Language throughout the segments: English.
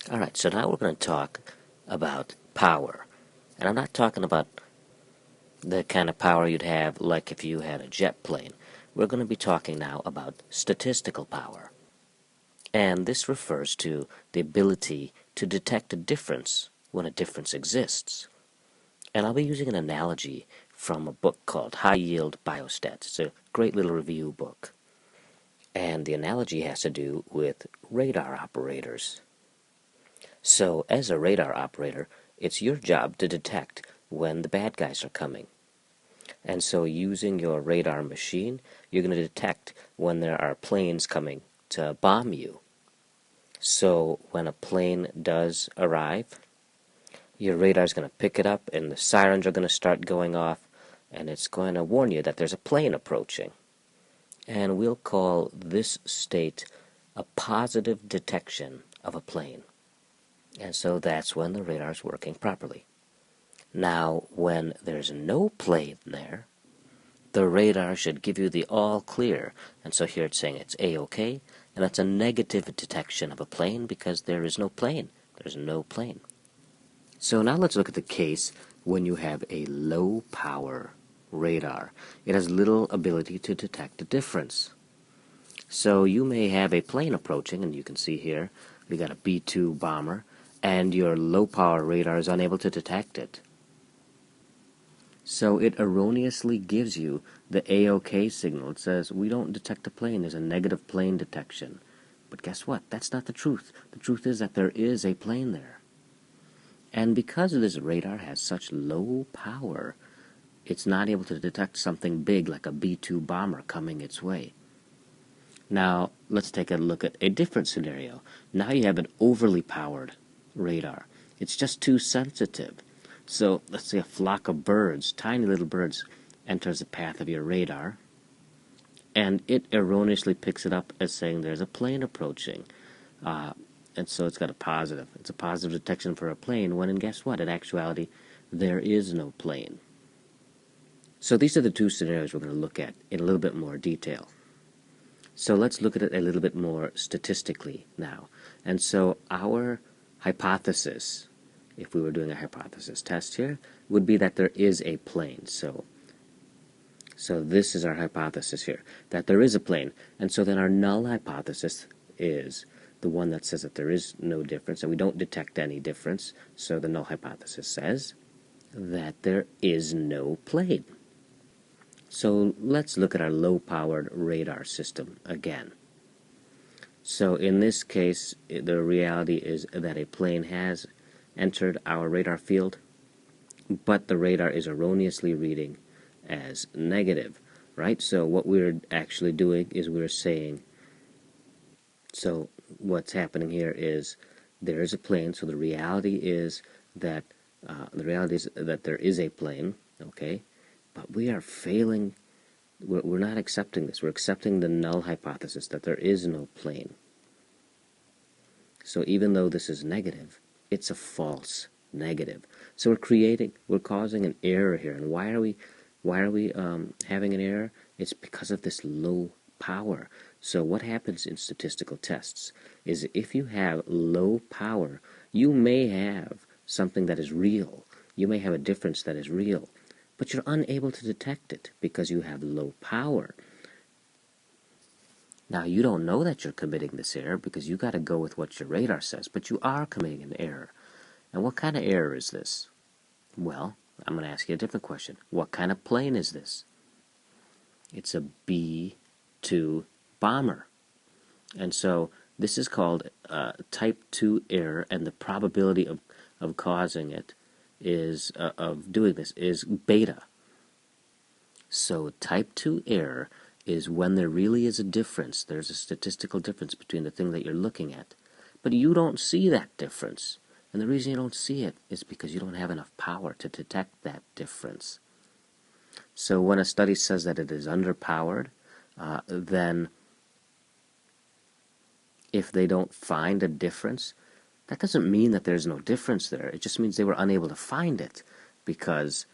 Alright, so now we're going to talk about power. And I'm not talking about the kind of power you'd have like if you had a jet plane. We're going to be talking now about statistical power. And this refers to the ability to detect a difference when a difference exists. And I'll be using an analogy from a book called High Yield Biostats. It's a great little review book. And the analogy has to do with radar operators. So, as a radar operator, it's your job to detect when the bad guys are coming. And so, using your radar machine, you're going to detect when there are planes coming to bomb you. So, when a plane does arrive, your radar is going to pick it up, and the sirens are going to start going off, and it's going to warn you that there's a plane approaching. And we'll call this state a positive detection of a plane. And so that's when the radar is working properly. Now, when there's no plane there, the radar should give you the all clear. And so here it's saying it's A-OK, and that's a negative detection of a plane because there is no plane. There's no plane. So now let's look at the case when you have a low power radar. It has little ability to detect a difference. So you may have a plane approaching, and you can see here we got a B-2 bomber, and your low-power radar is unable to detect it. So it erroneously gives you the A-OK signal. It says, we don't detect a plane, there's a negative plane detection. But guess what? That's not the truth. The truth is that there is a plane there. And because this radar has such low power, it's not able to detect something big like a B-2 bomber coming its way. Now, let's take a look at a different scenario. Now you have an overly powered radar. It's just too sensitive. So, let's say a flock of birds, tiny little birds, enters the path of your radar, and it erroneously picks it up as saying there's a plane approaching. And so it's got a positive. It's a positive detection for a plane, when, and guess what? In actuality, there is no plane. So these are the two scenarios we're going to look at in a little bit more detail. So let's look at it a little bit more statistically now. And so our hypothesis, if we were doing a hypothesis test here, would be that there is a plane. So this is our hypothesis here, that there is a plane. And so then our null hypothesis is the one that says that there is no difference, and we don't detect any difference. So the null hypothesis says that there is no plane. So let's look at our low-powered radar system again. So in this case, the reality is that a plane has entered our radar field, but the radar is erroneously reading as negative, right? So what we're actually doing is we're saying, so what's happening here is there is a plane, so the reality is that there is a plane, okay? But we are failing. We're not accepting this. We're accepting the null hypothesis that there is no plane. So even though this is negative, it's a false negative. So we're causing an error here. And why are we having an error? It's because of this low power. So what happens in statistical tests is if you have low power, you may have something that is real. You may have a difference that is real, but you're unable to detect it because you have low power. Now, you don't know that you're committing this error because you got to go with what your radar says, but you are committing an error. And what kind of error is this? Well, I'm going to ask you a different question. What kind of plane is this? It's a B-2 bomber. And so this is called type 2 error, and the probability of causing it is, of doing this, is beta. So type 2 error is when there really is a difference. There's a statistical difference between the thing that you're looking at. But you don't see that difference. And the reason you don't see it is because you don't have enough power to detect that difference. So when a study says that it is underpowered, then if they don't find a difference, that doesn't mean that there's no difference there. It just means they were unable to find it because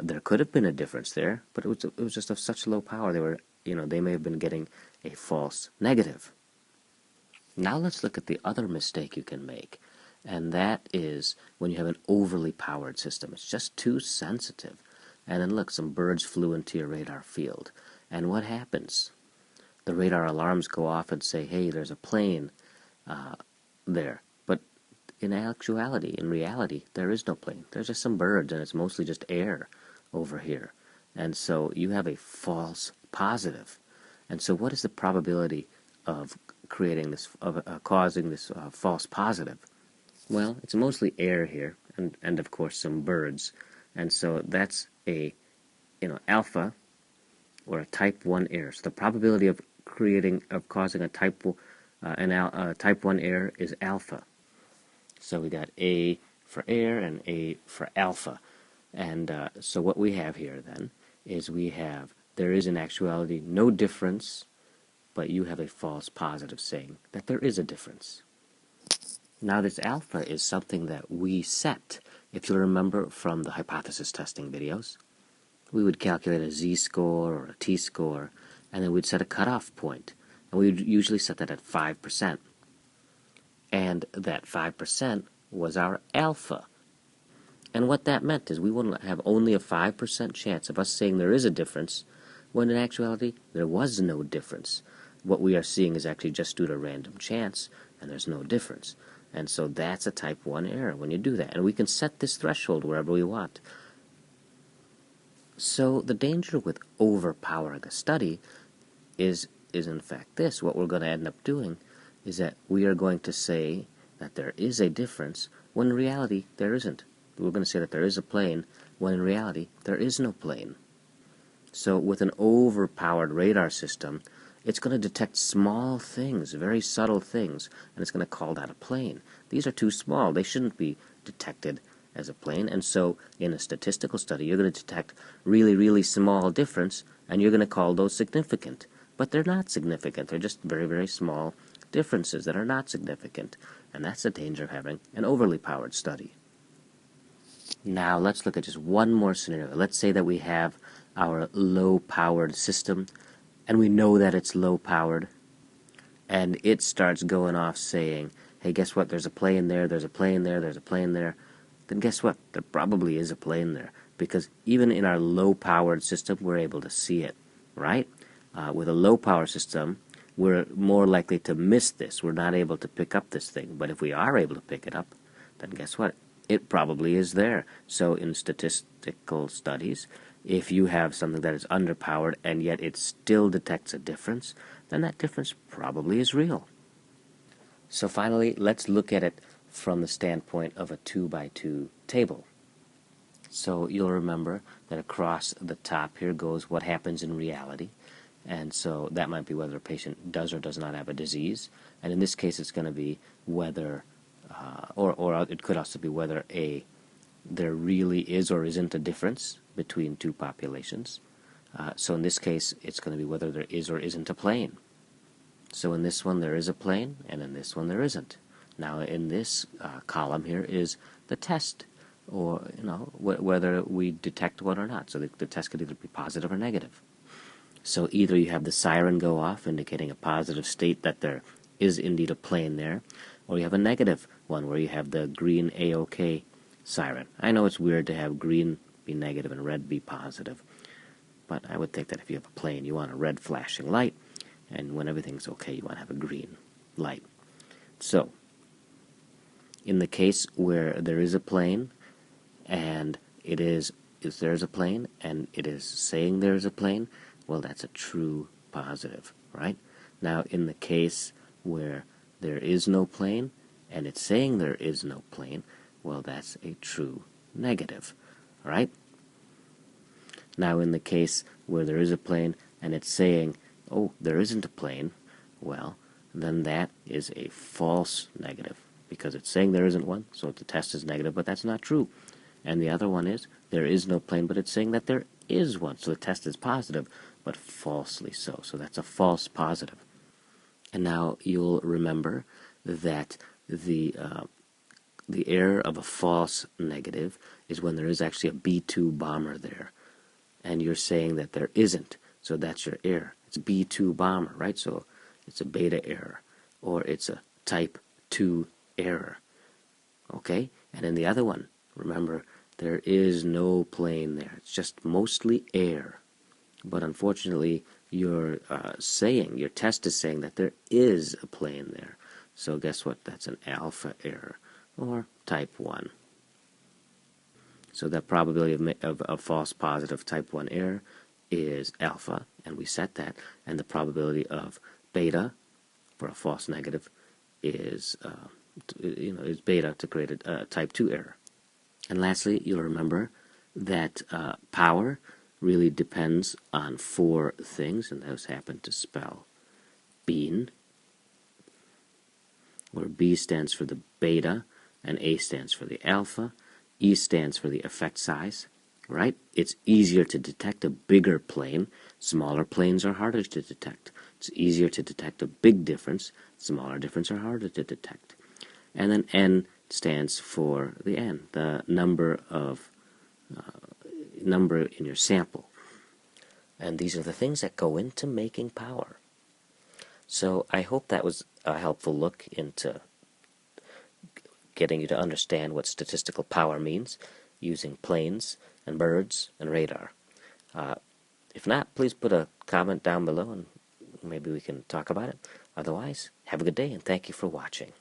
there could have been a difference there, but it was just of such low power they may have been getting a false negative. Now let's look at the other mistake you can make. And that is when you have an overly powered system. It's just too sensitive. And then look, some birds flew into your radar field. And what happens? The radar alarms go off and say, hey, there's a plane there. But in actuality, in reality, there is no plane. There's just some birds, and it's mostly just air over here. And so you have a false positive. And so what is the probability of creating this, of causing this false positive? Well, it's mostly air here, and of course some birds. And so that's a, alpha, or a type 1 error. So the probability of causing a type 1 error is alpha. So we got A for air and A for alpha. And so what we have here then is there is in actuality no difference, but you have a false positive saying that there is a difference. Now this alpha is something that we set. If you'll remember from the hypothesis testing videos, we would calculate a z-score or a t-score, and then we'd set a cutoff point. And we would usually set that at 5%. And that 5% was our alpha. And what that meant is we wouldn't have only a 5% chance of us saying there is a difference, when in actuality there was no difference. What we are seeing is actually just due to random chance, and there's no difference. And so that's a type 1 error when you do that. And we can set this threshold wherever we want. So the danger with overpowering a study is in fact this. What we're going to end up doing is that we are going to say that there is a difference when in reality there isn't. We're going to say that there is a plane when in reality there is no plane. So with an overpowered radar system, it's going to detect small things, very subtle things, and it's going to call that a plane. These are too small. They shouldn't be detected as a plane. And so in a statistical study, you're going to detect really, really small difference, and you're going to call those significant. But they're not significant. They're just very, very small differences that are not significant. And that's the danger of having an overly powered study. Now let's look at just one more scenario. Let's say that we have our low-powered system, and we know that it's low-powered, and it starts going off saying, hey, guess what, there's a plane there, there's a plane there, there's a plane there. Then guess what, there probably is a plane there, because even in our low-powered system, we're able to see it, right? With a low-power system, we're more likely to miss this. We're not able to pick up this thing. But if we are able to pick it up, then guess what? It probably is there. So in statistical studies, if you have something that is underpowered and yet it still detects a difference, then that difference probably is real. So finally, let's look at it from the standpoint of a 2x2 table. So you'll remember that across the top here goes what happens in reality. And so that might be whether a patient does or does not have a disease. And in this case, it's going to be whether, or it could also be whether there really is or isn't a difference between two populations. So in this case, it's going to be whether there is or isn't a plane. So in this one, there is a plane, and in this one, there isn't. Now, in this column here is the test, or whether we detect one or not. So the test could either be positive or negative. So either you have the siren go off, indicating a positive state that there is indeed a plane there, or you have a negative one where you have the green A-OK siren. I know it's weird to have green be negative and red be positive, but I would think that if you have a plane, you want a red flashing light, and when everything's okay, you want to have a green light. So, in the case where there is a plane, and there's a plane, and it is saying there's a plane, well, that's a true positive, right? Now, in the case where there is no plane, and it's saying there is no plane, well, that's a true negative, right? Now, in the case where there is a plane, and it's saying, oh, there isn't a plane, well, then that is a false negative, because it's saying there isn't one, so the test is negative, but that's not true. And the other one is, there is no plane, but it's saying that there is one, so the test is positive, but falsely so. So that's a false positive. And now you'll remember that the error of a false negative is when there is actually a B-2 bomber there, and you're saying that there isn't, so that's your error. It's a B-2 bomber, right? So it's a beta error, or it's a type 2 error. Okay? And in the other one, remember, there is no plane there. It's just mostly air. But unfortunately, your test is saying that there is a plane there. So guess what? That's an alpha error, or type 1. So the probability of a false positive type 1 error is alpha, and we set that, and the probability of beta for a false negative is is beta to create a type 2 error. And lastly, you'll remember that power really depends on 4 things, and those happen to spell bean, where B stands for the beta, and A stands for the alpha, E stands for the effect size, right? It's easier to detect a bigger plane. Smaller planes are harder to detect. It's easier to detect a big difference. Smaller difference are harder to detect. And then N stands for the N, the number in your sample. And these are the things that go into making power. So I hope that was a helpful look into getting you to understand what statistical power means using planes and birds and radar. If not, please put a comment down below and maybe we can talk about it. Otherwise, have a good day and thank you for watching.